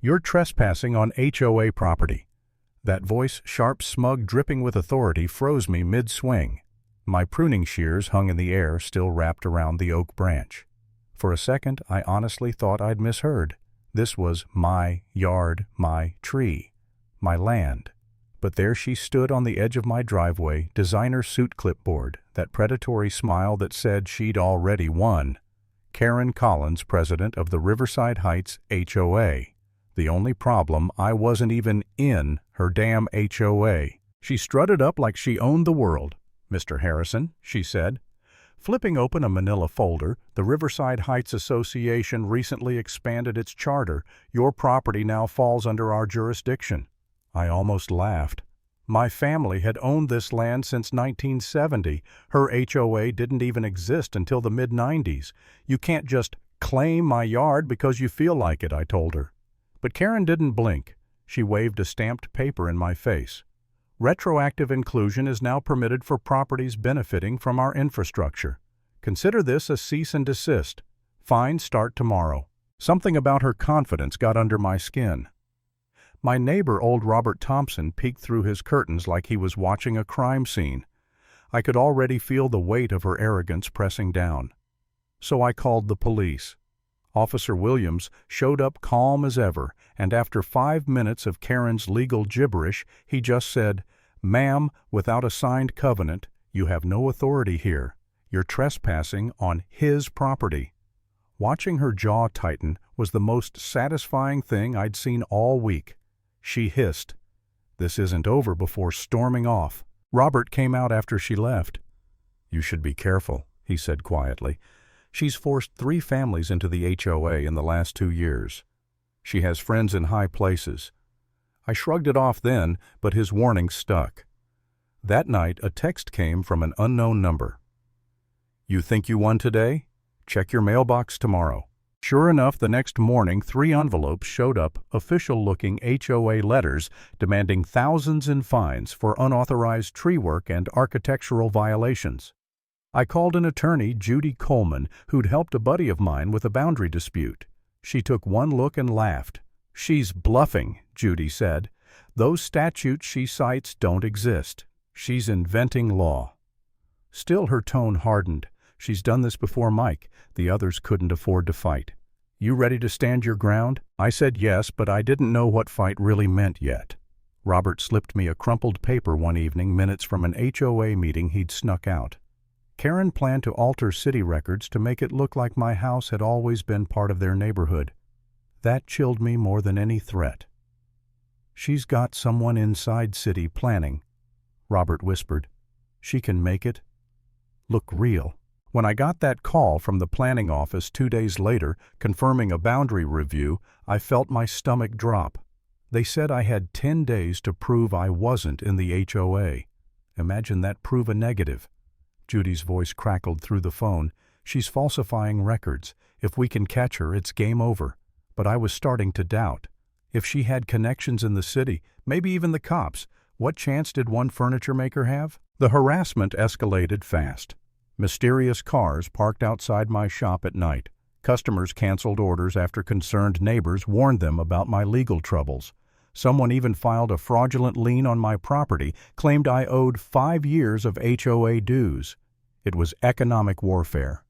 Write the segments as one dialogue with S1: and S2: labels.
S1: "You're trespassing on HOA property." That voice, sharp, smug, dripping with authority, froze me mid-swing. My pruning shears hung in the air, still wrapped around the oak branch. For a second, I honestly thought I'd misheard. This was my yard, my tree, my land. But there she stood on the edge of my driveway, designer suit clipboard, that predatory smile that said she'd already won. Karen Collins, president of the Riverside Heights HOA. The only problem, I wasn't even in her damn HOA. She strutted up like she owned the world. "Mr. Harrison," she said. Flipping open a manila folder, the Riverside Heights Association recently expanded its charter. "Your property now falls under our jurisdiction." I almost laughed. My family had owned this land since 1970. Her HOA didn't even exist until the mid-90s. "You can't just claim my yard because you feel like it," I told her. But Karen didn't blink. She waved a stamped paper in my face. "Retroactive inclusion is now permitted for properties benefiting from our infrastructure. Consider this a cease and desist. Fines start tomorrow." Something about her confidence got under my skin. My neighbor, old Robert Thompson, peeked through his curtains like he was watching a crime scene. I could already feel the weight of her arrogance pressing down. So I called the police. Officer Williams showed up calm as ever, and after 5 minutes of Karen's legal gibberish, he just said, "Ma'am, without a signed covenant, you have no authority here. You're trespassing on his property." Watching her jaw tighten was the most satisfying thing I'd seen all week. She hissed, "This isn't over," before storming off. Robert came out after she left. "You should be careful," he said quietly. "She's forced 3 families into the HOA in the last 2 years. She has friends in high places." I shrugged it off then, but his warning stuck. That night, a text came from an unknown number. "You think you won today? Check your mailbox tomorrow." Sure enough, the next morning 3 envelopes showed up, official-looking HOA letters demanding thousands in fines for unauthorized tree work and architectural violations. I called an attorney, Judy Coleman, who'd helped a buddy of mine with a boundary dispute. She took one look and laughed. "She's bluffing," Judy said. "Those statutes she cites don't exist. She's inventing law." Still, her tone hardened. "She's done this before, Mike. The others couldn't afford to fight. You ready to stand your ground?" I said yes, but I didn't know what fight really meant yet. Robert slipped me a crumpled paper one evening, minutes from an HOA meeting he'd snuck out. Karen planned to alter city records to make it look like my house had always been part of their neighborhood. That chilled me more than any threat. "She's got someone inside city planning," Robert whispered. "She can make it look real." When I got that call from the planning office 2 days later, confirming a boundary review, I felt my stomach drop. They said I had 10 days to prove I wasn't in the HOA. Imagine that, prove a negative. Judy's voice crackled through the phone. "She's falsifying records. If we can catch her, it's game over." But I was starting to doubt. If she had connections in the city, maybe even the cops, what chance did one furniture maker have? The harassment escalated fast. Mysterious cars parked outside my shop at night. Customers canceled orders after concerned neighbors warned them about my legal troubles. Someone even filed a fraudulent lien on my property, claimed I owed 5 years of HOA dues. It was economic warfare.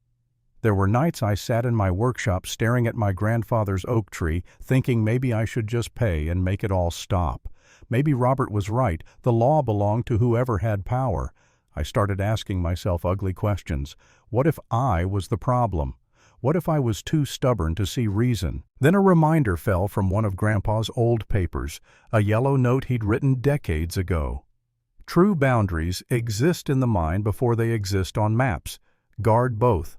S1: There were nights I sat in my workshop staring at my grandfather's oak tree, thinking maybe I should just pay and make it all stop. Maybe Robert was right. The law belonged to whoever had power. I started asking myself ugly questions. What if I was the problem? What if I was too stubborn to see reason? Then a reminder fell from one of Grandpa's old papers, a yellow note he'd written decades ago. "True boundaries exist in the mind before they exist on maps. Guard both."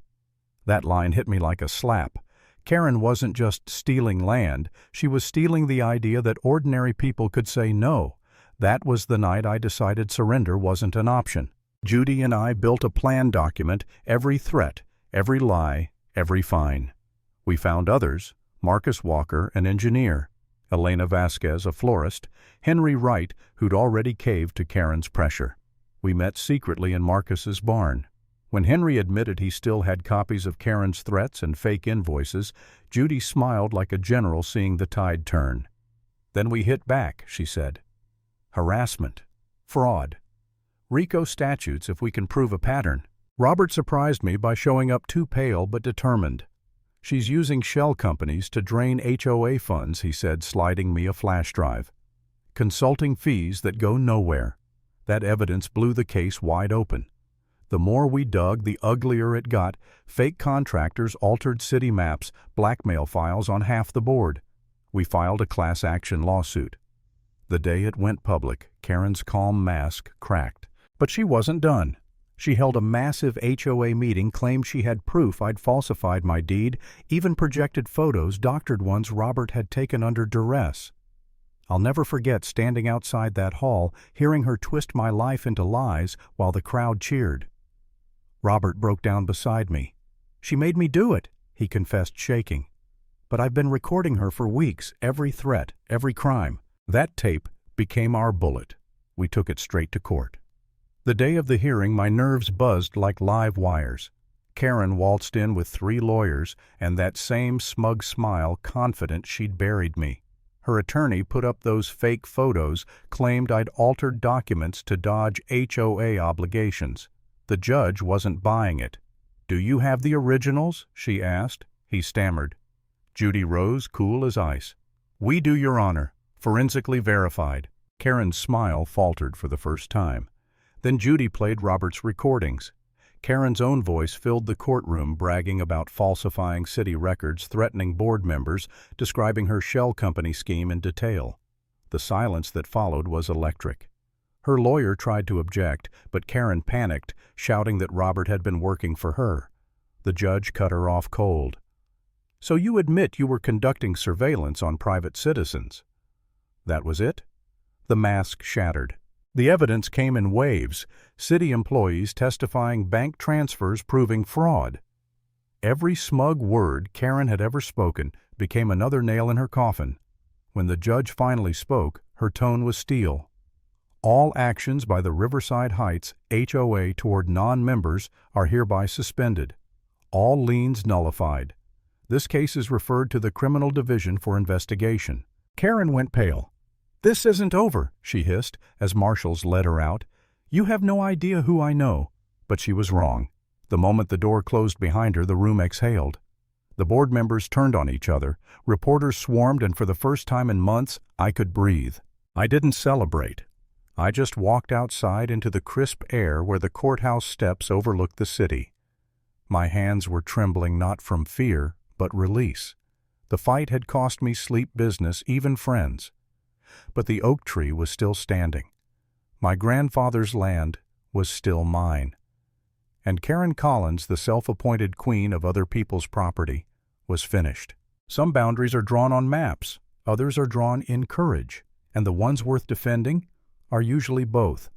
S1: That line hit me like a slap. Karen wasn't just stealing land, she was stealing the idea that ordinary people could say no. That was the night I decided surrender wasn't an option. Judy and I built a plan document, every threat, every lie, every fine. We found others, Marcus Walker, an engineer, Elena Vasquez, a florist, Henry Wright, who'd already caved to Karen's pressure. We met secretly in Marcus's barn. When Henry admitted he still had copies of Karen's threats and fake invoices, Judy smiled like a general seeing the tide turn. "Then we hit back," she said. "Harassment. Fraud. RICO statutes if we can prove a pattern." Robert surprised me by showing up too pale but determined. "She's using shell companies to drain HOA funds," he said, sliding me a flash drive. "Consulting fees that go nowhere." That evidence blew the case wide open. The more we dug, the uglier it got. Fake contractors altered city maps, blackmail files on half the board. We filed a class action lawsuit. The day it went public, Karen's calm mask cracked. But she wasn't done. She held a massive HOA meeting, claimed she had proof I'd falsified my deed, even projected photos, doctored ones Robert had taken under duress. I'll never forget standing outside that hall, hearing her twist my life into lies while the crowd cheered. Robert broke down beside me. "She made me do it," he confessed, shaking. "But I've been recording her for weeks, every threat, every crime." That tape became our bullet. We took it straight to court. The day of the hearing, my nerves buzzed like live wires. Karen waltzed in with 3 lawyers and that same smug smile, confident she'd buried me. Her attorney put up those fake photos, claimed I'd altered documents to dodge HOA obligations. The judge wasn't buying it. "Do you have the originals?" she asked. He stammered. Judy rose, cool as ice. "We do, Your Honor. Forensically verified." Karen's smile faltered for the first time. Then Judy played Robert's recordings. Karen's own voice filled the courtroom, bragging about falsifying city records, threatening board members, describing her shell company scheme in detail. The silence that followed was electric. Her lawyer tried to object, but Karen panicked, shouting that Robert had been working for her. The judge cut her off cold. "So you admit you were conducting surveillance on private citizens?" That was it? The mask shattered. The evidence came in waves, city employees testifying, bank transfers proving fraud. Every smug word Karen had ever spoken became another nail in her coffin. When the judge finally spoke, her tone was steel. "All actions by the Riverside Heights HOA toward non-members are hereby suspended. All liens nullified. This case is referred to the Criminal Division for investigation." Karen went pale. "This isn't over," she hissed as marshals led her out. "You have no idea who I know." But she was wrong. The moment the door closed behind her, the room exhaled. The board members turned on each other. Reporters swarmed, and for the first time in months, I could breathe. I didn't celebrate. I just walked outside into the crisp air where the courthouse steps overlooked the city. My hands were trembling not from fear, but release. The fight had cost me sleep, business, even friends. But the oak tree was still standing. My grandfather's land was still mine. And Karen Collins, the self-appointed queen of other people's property, was finished. Some boundaries are drawn on maps, others are drawn in courage, and the ones worth defending are usually both.